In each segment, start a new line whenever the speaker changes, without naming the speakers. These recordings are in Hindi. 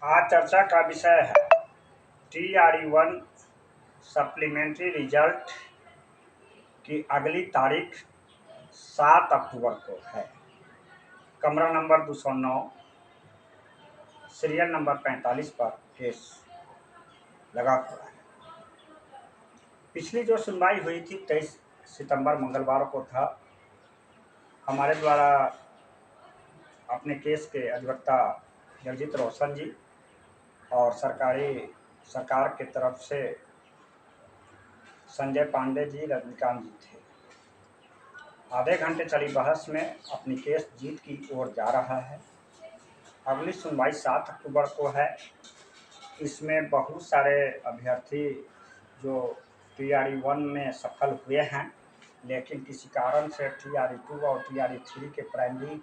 आज चर्चा का विषय है TRE-1 सप्लीमेंट्री रिजल्ट की अगली तारीख 7 अक्टूबर को है। कमरा नंबर 209 सीरियल नंबर 45 पर केस लगा हुआ है। पिछली जो सुनवाई हुई थी 23 सितंबर मंगलवार को था। हमारे द्वारा अपने केस के अधिवक्ता जगजीत रोशन जी और सरकार के तरफ से संजय पांडे जी, रजनीकांत जी थे। आधे घंटे चली बहस में अपनी केस जीत की ओर जा रहा है। अगली सुनवाई 7 अक्टूबर को है। इसमें बहुत सारे अभ्यर्थी जो TRE-1 में सफल हुए हैं, लेकिन किसी कारण से TRE-2 और TRE-3 के प्राइमरी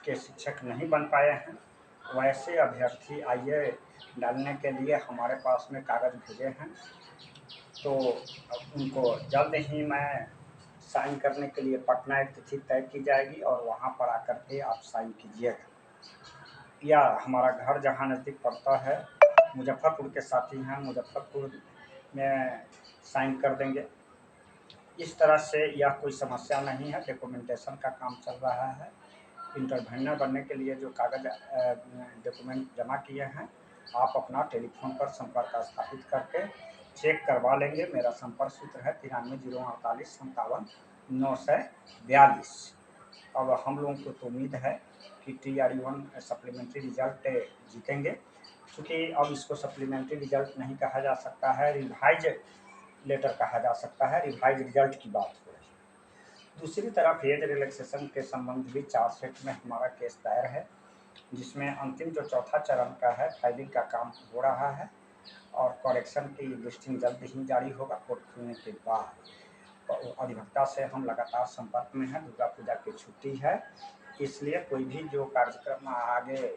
के शिक्षक नहीं बन पाए हैं। वैसे अभ्यर्थी आइए डालने के लिए हमारे पास में कागज़ भेजे हैं, तो उनको जल्द ही मैं साइन करने के लिए पटना एक तिथि तय की जाएगी और वहाँ पर आकर के आप साइन कीजिएगा। या हमारा घर जहाँ नज़दीक पड़ता है, मुजफ्फरपुर के साथी हैं, मुजफ्फरपुर में साइन कर देंगे। इस तरह से यह कोई समस्या नहीं है। डॉक्यूमेंटेशन का काम चल रहा है। इंटरवेनर बनने के लिए जो कागज़ डॉक्यूमेंट जमा किए हैं, आप अपना टेलीफोन पर संपर्क स्थापित करके चेक करवा लेंगे। मेरा संपर्क सूत्र है 930857 942। अब हम लोगों को तो उम्मीद है कि TRE-1 सप्लीमेंट्री रिजल्ट जीतेंगे, क्योंकि अब इसको सप्लीमेंट्री रिजल्ट नहीं कहा जा सकता है, रिवाइज लेटर कहा जा सकता है। रिवाइज रिजल्ट की बात हो रही है। दूसरी तरफ एज रिलैक्सेशन के संबंध भी चार्जशीट में हमारा केस दायर है, जिसमें अंतिम जो चौथा चरण का है, फाइलिंग का काम हो रहा है और करेक्शन की लिस्टिंग जल्द ही जारी होगा कोर्ट खुलने के बाद। तो अधिवक्ता से हम लगातार संपर्क में हैं। दुर्गा पूजा की छुट्टी है, इसलिए कोई भी जो कार्यक्रम आगे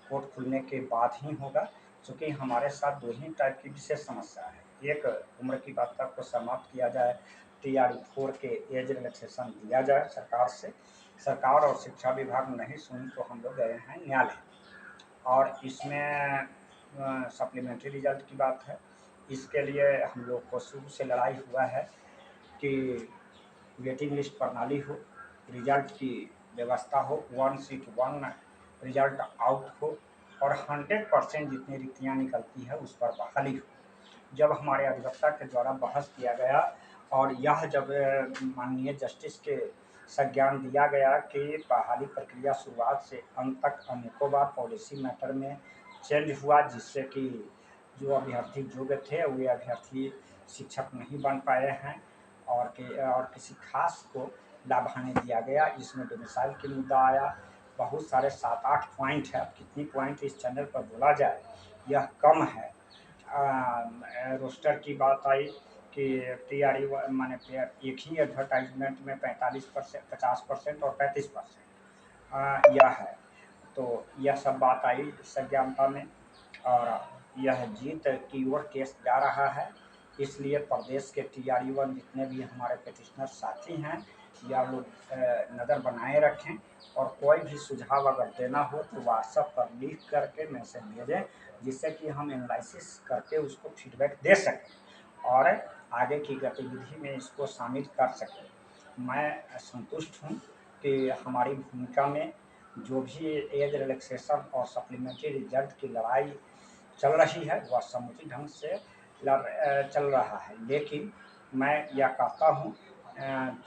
कोर्ट खुलने के बाद ही होगा, क्योंकि हमारे साथ दो ही टाइप की विशेष समस्या है। एक, उम्र की बाधा को समाप्त किया जाए, TRE-4 के एज रिलैक्सेशन दिया जाए सरकार से। सरकार और शिक्षा विभाग नहीं सुनी तो हम लोग गए हैं न्यायालय, और इसमें सप्लीमेंट्री रिजल्ट की बात है। इसके लिए हम लोग को शुरू से लड़ाई हुआ है कि वेटिंग लिस्ट प्रणाली हो, रिजल्ट की व्यवस्था हो, 1 सीट 1 रिजल्ट आउट हो और 100% जितनी रिक्तियाँ निकलती है उस पर बहाली हो। जब हमारे अधिवक्ता के द्वारा बहस किया गया और यह जब माननीय जस्टिस के संज्ञान दिया गया कि बहाली प्रक्रिया शुरुआत से अंत तक अनेकों बार पॉलिसी मैटर में चेंज हुआ, जिससे कि जो अभ्यर्थी योग्य थे वे अभ्यर्थी शिक्षक नहीं बन पाए हैं और किसी खास को लाभ हानि दिया गया। इसमें डोमिसाइल की मुद्दा आया। बहुत सारे 7-8 पॉइंट है। कितनी पॉइंट इस चैनल पर बोला जाए, यह कम है। रोस्टर की बात आई कि TRE माने एक ही एडवर्टाइजमेंट में 45%, 50% और 35% यह है। तो यह सब बात आई संज्ञानता में और यह जीत की ओर केस जा रहा है। इसलिए प्रदेश के TRE-1 जितने भी हमारे पेटिशनर साथी हैं, या लोग नज़र बनाए रखें और कोई भी सुझाव अगर देना हो तो व्हाट्सएप पर लिख करके मैसेज भेजें, जिससे कि हम एनालिसिस करके उसको फीडबैक दे सकें और आगे की गतिविधि में इसको शामिल कर सकें। मैं संतुष्ट हूँ कि हमारी भूमिका में जो भी एज रिलैक्सेशन और सप्लीमेंट्री रिजल्ट की लड़ाई चल रही है वह समुचित ढंग से चल रहा है। लेकिन मैं यह कहता हूँ,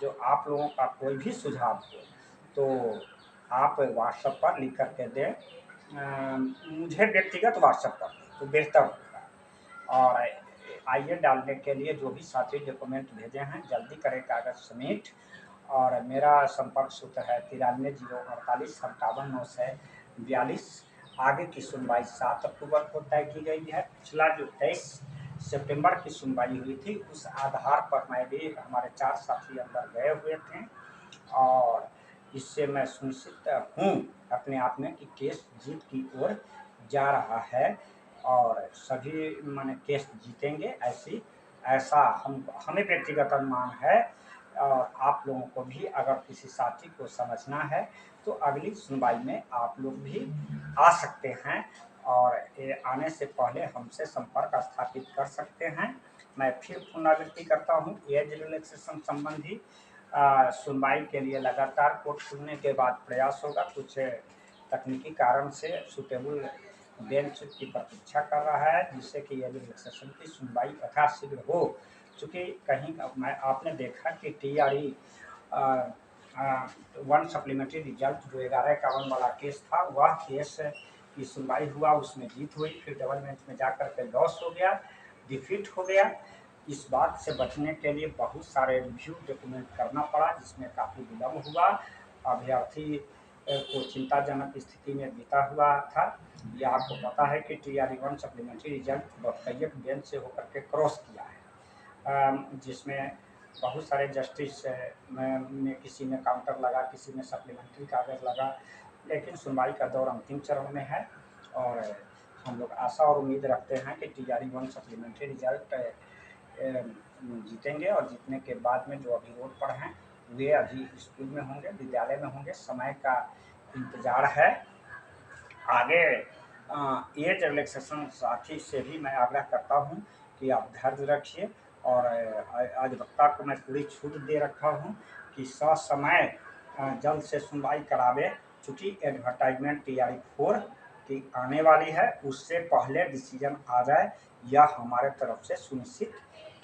जो आप लोगों का कोई भी सुझाव हो तो आप व्हाट्सएप पर लिख करके दें, मुझे व्यक्तिगत व्हाट्सएप पर तो बेहतर होगा। और आइए डालने के लिए जो भी साथी डॉक्यूमेंट भेजे हैं जल्दी करें कागज़ समेत। और मेरा संपर्क सूत्र है 9308455942। आगे की सुनवाई 7 अक्टूबर को तय की गई है। पिछला जो 23 सितंबर की सुनवाई हुई थी उस आधार पर मैं भी, हमारे 4 साथी अंदर गए हुए थे और इससे मैं सुनिश्चित हूँ अपने आप में कि केस जीत की ओर जा रहा है और सभी माने केस जीतेंगे। ऐसा हमें व्यक्तिगत अनुमान है। और आप लोगों को भी अगर किसी साथी को समझना है तो अगली सुनवाई में आप लोग भी आ सकते हैं और ये आने से पहले हमसे संपर्क स्थापित कर सकते हैं। मैं फिर पुनरावृत्ति करता हूँ, एज रिलैक्सेशन संबंधी सुनवाई के लिए लगातार कोर्ट खुलने के बाद प्रयास होगा। कुछ तकनीकी कारण से सुटेबल बेंच की प्रतीक्षा कर रहा है, जिससे कि एज रिलैक्सेशन की सुनवाई यथाशीघ्र हो। चूँकि कहीं आपने देखा कि TRE 1 सप्लीमेंट्री रिजल्ट जो 1151 वाला केस था, वह केस की सुनवाई हुआ, उसमें जीत हुई, फिर डबल बेंच में जाकर के लॉस हो गया, डिफीट हो गया। इस बात से बचने के लिए बहुत सारे रिव्यू डॉक्यूमेंट करना पड़ा, जिसमें काफ़ी विलम्ब हुआ। अभ्यर्थी को चिंताजनक स्थिति में बीता हुआ था। यह आपको पता है कि TRE 1 सप्लीमेंट्री रिजल्ट बहुतयक बेंच से होकर के क्रॉस किया है, जिसमें बहुत सारे जस्टिस में किसी में काउंटर लगा, किसी में सप्लीमेंट्री कागज लगा, लेकिन सुनवाई का दौर अंतिम चरण में है। और हम लोग आशा और उम्मीद रखते हैं कि TRE 1 सप्लीमेंट्री रिजल्ट जीतेंगे, और जीतने के बाद में जो अभी रोड पर हैं वे अभी स्कूल में होंगे, विद्यालय में होंगे। समय का इंतजार है। आगे एज रिलैक्सेशन साथी से भी मैं आग्रह करता हूं कि आप धैर्य रखिए, और अधिवक्ता को मैं पूरी छूट दे रखा हूं कि ससमय जल्द से सुनवाई करावे, चूँकि एडवर्टाइजमेंट TRE 4 की आने वाली है, उससे पहले डिसीजन आ जाए, यह हमारे तरफ से सुनिश्चित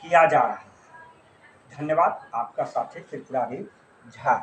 किया जा रहा है। धन्यवाद। आपका साथी त्रिपुरारी झा।